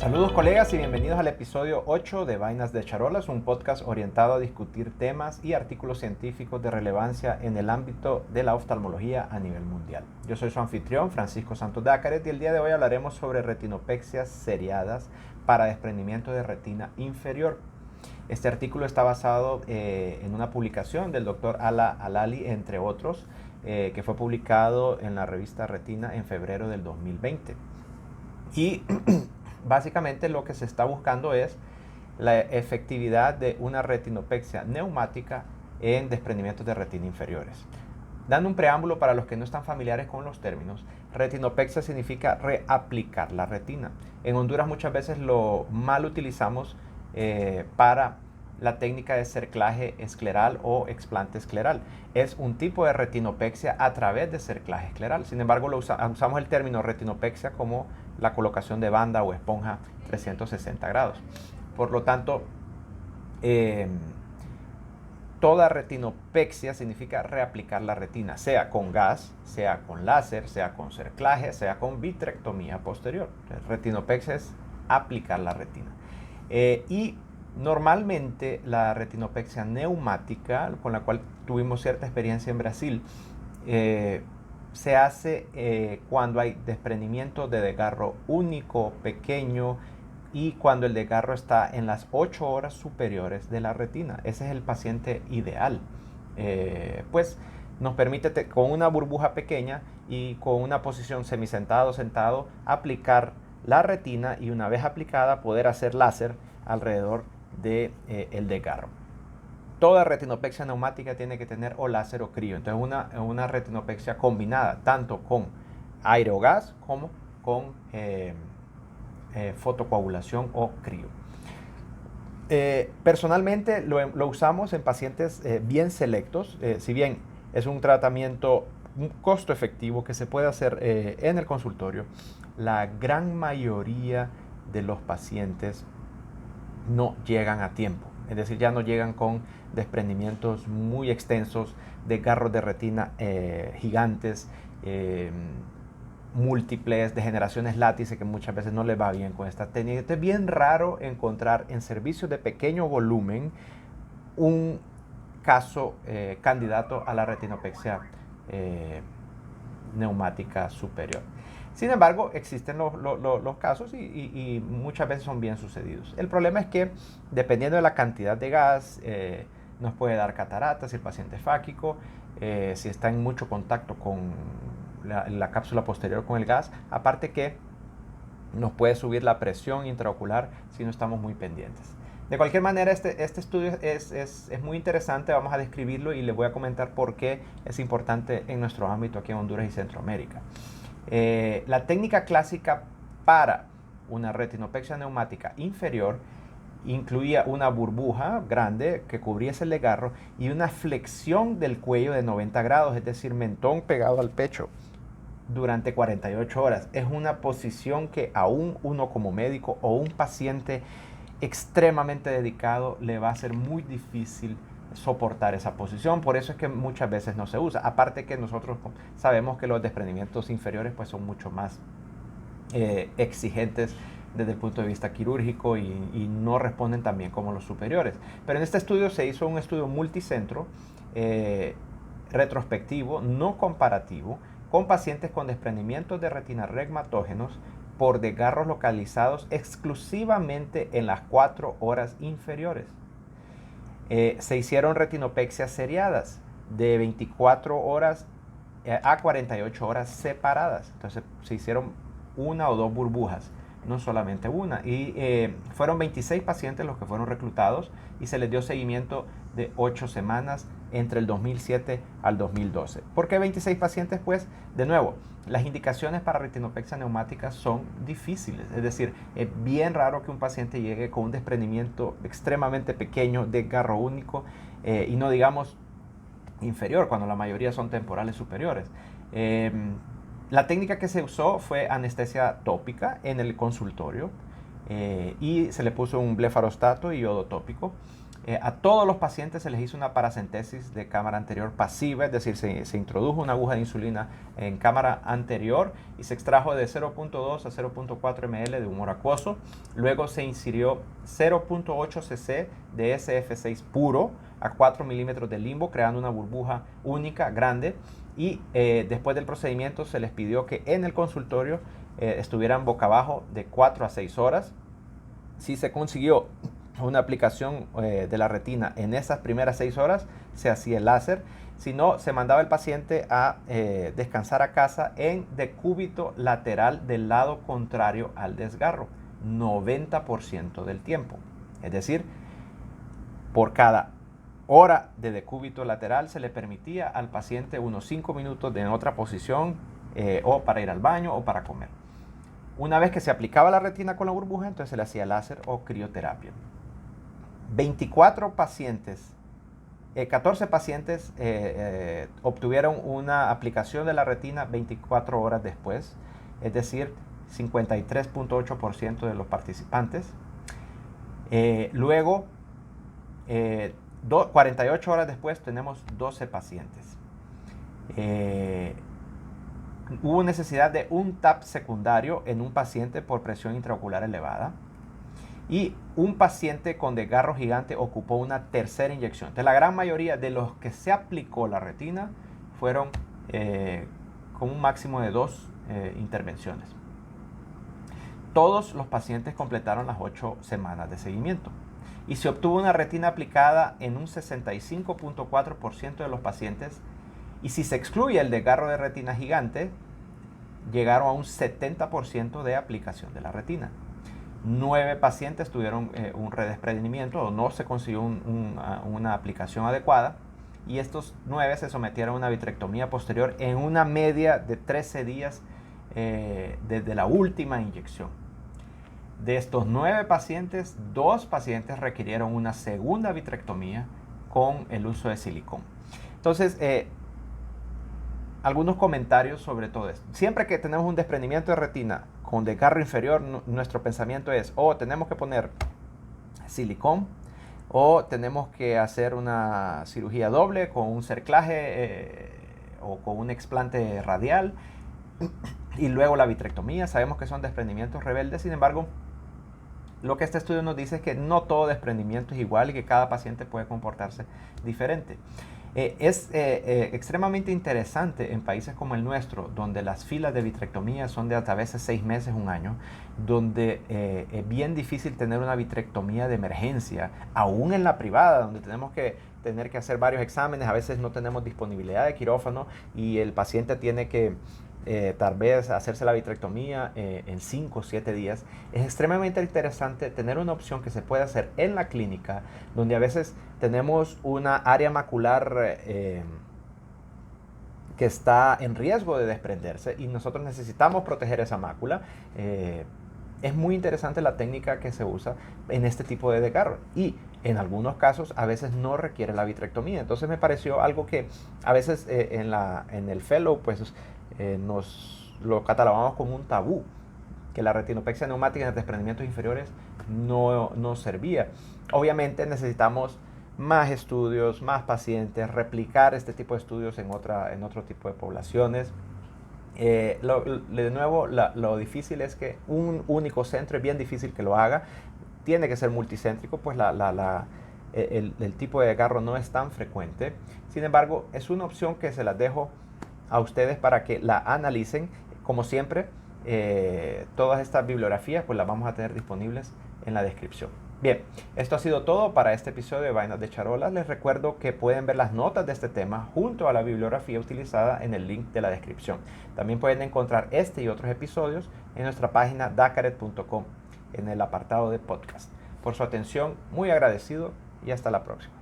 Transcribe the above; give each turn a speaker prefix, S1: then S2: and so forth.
S1: Saludos colegas y bienvenidos al episodio 8 de Vainas de Charolas, un podcast orientado a discutir temas y artículos científicos de relevancia en el ámbito de la oftalmología a nivel mundial. Yo soy su anfitrión, Francisco Santos Dácaret, y el día de hoy hablaremos sobre retinopexias seriadas para desprendimiento de retina inferior. Este artículo está basado en una publicación del Dr. Ala Alali, entre otros, que fue publicado en la revista Retina en febrero del 2020. Y básicamente lo que se está buscando es la efectividad de una retinopexia neumática en desprendimientos de retina inferiores. Dando un preámbulo para los que no están familiares con los términos, retinopexia significa reaplicar la retina. En Honduras muchas veces lo mal utilizamos para la técnica de cerclaje escleral o explante escleral. Es un tipo de retinopexia a través de cerclaje escleral. Sin embargo, usamos el término retinopexia como la colocación de banda o esponja 360 grados. Por lo tanto, toda retinopexia significa reaplicar la retina, sea con gas, sea con láser, sea con cerclaje, sea con vitrectomía posterior. Retinopexia es aplicar la retina. Y normalmente la retinopexia neumática, con la cual tuvimos cierta experiencia en Brasil, se hace cuando hay desprendimiento de desgarro único, pequeño, y cuando el desgarro está en las 8 horas superiores de la retina. Ese es el paciente ideal. Pues nos permite con una burbuja pequeña y con una posición semisentado, sentado, aplicar la retina y una vez aplicada poder hacer láser alrededor del desgarro. Toda retinopexia neumática tiene que tener o láser o crío. Entonces una retinopexia combinada tanto con aire o gas como con fotocoagulación o crío. Personalmente lo usamos en pacientes bien selectos, si bien es un tratamiento costo efectivo que se puede hacer en el consultorio. La gran mayoría de los pacientes no llegan a tiempo, es decir, ya no llegan con desprendimientos muy extensos, desgarros de retina gigantes, múltiples, degeneraciones látice, que muchas veces no les va bien con esta técnica. Entonces es bien raro encontrar en servicios de pequeño volumen un caso candidato a la retinopexia neumática superior. Sin embargo, existen los casos y muchas veces son bien sucedidos. El problema es que dependiendo de la cantidad de gas, nos puede dar cataratas si el paciente es fáquico, si está en mucho contacto con la cápsula posterior con el gas, aparte que nos puede subir la presión intraocular si no estamos muy pendientes. De cualquier manera, este estudio es muy interesante, vamos a describirlo y les voy a comentar por qué es importante en nuestro ámbito aquí en Honduras y Centroamérica. La técnica clásica para una retinopexia neumática inferior incluía una burbuja grande que cubriese el desgarro y una flexión del cuello de 90 grados, es decir, mentón pegado al pecho durante 48 horas. Es una posición que aún uno como médico o un paciente extremadamente dedicado le va a ser muy difícil soportar esa posición. Por eso es que muchas veces no se usa. Aparte que nosotros sabemos que los desprendimientos inferiores pues son mucho más exigentes desde el punto de vista quirúrgico y no responden tan bien como los superiores. Pero en este estudio se hizo un estudio multicentro, retrospectivo, no comparativo, con pacientes con desprendimientos de retina regmatógenos por desgarros localizados exclusivamente en las 4 horas inferiores. Se hicieron retinopexias seriadas de 24 horas a 48 horas separadas. Entonces se hicieron una o dos burbujas, no solamente una. Y fueron 26 pacientes los que fueron reclutados y se les dio seguimiento de 8 semanas entre el 2007 al 2012. ¿Por qué 26 pacientes? Pues, de nuevo, las indicaciones para retinopexia neumática son difíciles. Es decir, es bien raro que un paciente llegue con un desprendimiento extremadamente pequeño, desgarro único, y no digamos inferior, cuando la mayoría son temporales superiores. La técnica que se usó fue anestesia tópica en el consultorio y se le puso un blefarostato y yodo tópico. A todos los pacientes se les hizo una paracentesis de cámara anterior pasiva, es decir, se introdujo una aguja de insulina en cámara anterior y se extrajo de 0.2 a 0.4 ml de humor acuoso. Luego se insirió 0.8 cc de SF6 puro a 4 milímetros de limbo, creando una burbuja única, grande. Y después del procedimiento se les pidió que en el consultorio estuvieran boca abajo de 4 a 6 horas. Si se consiguió una aplicación de la retina en esas primeras 6 horas, se hacía el láser. Si no, se mandaba el paciente a descansar a casa en decúbito lateral del lado contrario al desgarro, 90% del tiempo. Es decir, por cada hora de decúbito lateral se le permitía al paciente unos 5 minutos en otra posición, o para ir al baño o para comer. Una vez que se aplicaba la retina con la burbuja, entonces se le hacía láser o crioterapia. 14 pacientes obtuvieron una aplicación de la retina 24 horas después, es decir, 53.8% de los participantes. Luego, 48 horas después, tenemos 12 pacientes. Hubo necesidad de un TAP secundario en un paciente por presión intraocular elevada. Y un paciente con desgarro gigante ocupó una tercera inyección. Entonces, la gran mayoría de los que se aplicó la retina fueron con un máximo de 2 intervenciones. Todos los pacientes completaron las 8 semanas de seguimiento. Y se obtuvo una retina aplicada en un 65.4% de los pacientes. Y si se excluye el desgarro de retina gigante, llegaron a un 70% de aplicación de la retina. 9 pacientes tuvieron un redesprendimiento o no se consiguió una aplicación adecuada, y estos 9 se sometieron a una vitrectomía posterior en una media de 13 días desde la última inyección. De estos 9 pacientes, 2 pacientes requirieron una segunda vitrectomía con el uso de silicón. Entonces, algunos comentarios sobre todo esto. Siempre que tenemos un desprendimiento de retina con desgarro inferior, nuestro pensamiento es: o tenemos que poner silicón, o tenemos que hacer una cirugía doble con un cerclaje o con un explante radial, y luego la vitrectomía. Sabemos que son desprendimientos rebeldes. Sin embargo, lo que este estudio nos dice es que no todo desprendimiento es igual y que cada paciente puede comportarse diferente. Es extremadamente interesante en países como el nuestro, donde las filas de vitrectomía son de hasta a veces 6 meses, un año, donde es bien difícil tener una vitrectomía de emergencia, aún en la privada, donde tenemos que tener que hacer varios exámenes. A veces no tenemos disponibilidad de quirófano y el paciente tiene que tal vez hacerse la vitrectomía en 5 o 7 días. Es extremadamente interesante tener una opción que se puede hacer en la clínica, donde a veces tenemos una área macular que está en riesgo de desprenderse y nosotros necesitamos proteger esa mácula. Es muy interesante la técnica que se usa en este tipo de desgarro, y en algunos casos a veces no requiere la vitrectomía. Entonces me pareció algo que a veces en el fellow pues nos lo catalogamos como un tabú, que la retinopexia neumática en desprendimientos inferiores no servía. Obviamente necesitamos más estudios, más pacientes, replicar este tipo de estudios en otro tipo de poblaciones. De nuevo, lo difícil es que un único centro es bien difícil que lo haga. Tiene que ser multicéntrico, pues el tipo de desgarro no es tan frecuente. Sin embargo, es una opción que se las dejo a ustedes para que la analicen. Como siempre, todas estas bibliografías pues las vamos a tener disponibles en la descripción. Bien, esto ha sido todo para este episodio de Vainas de Charolas. Les recuerdo que pueden ver las notas de este tema junto a la bibliografía utilizada en el link de la descripción. También pueden encontrar este y otros episodios en nuestra página dacaret.com en el apartado de podcast. Por su atención, muy agradecido y hasta la próxima.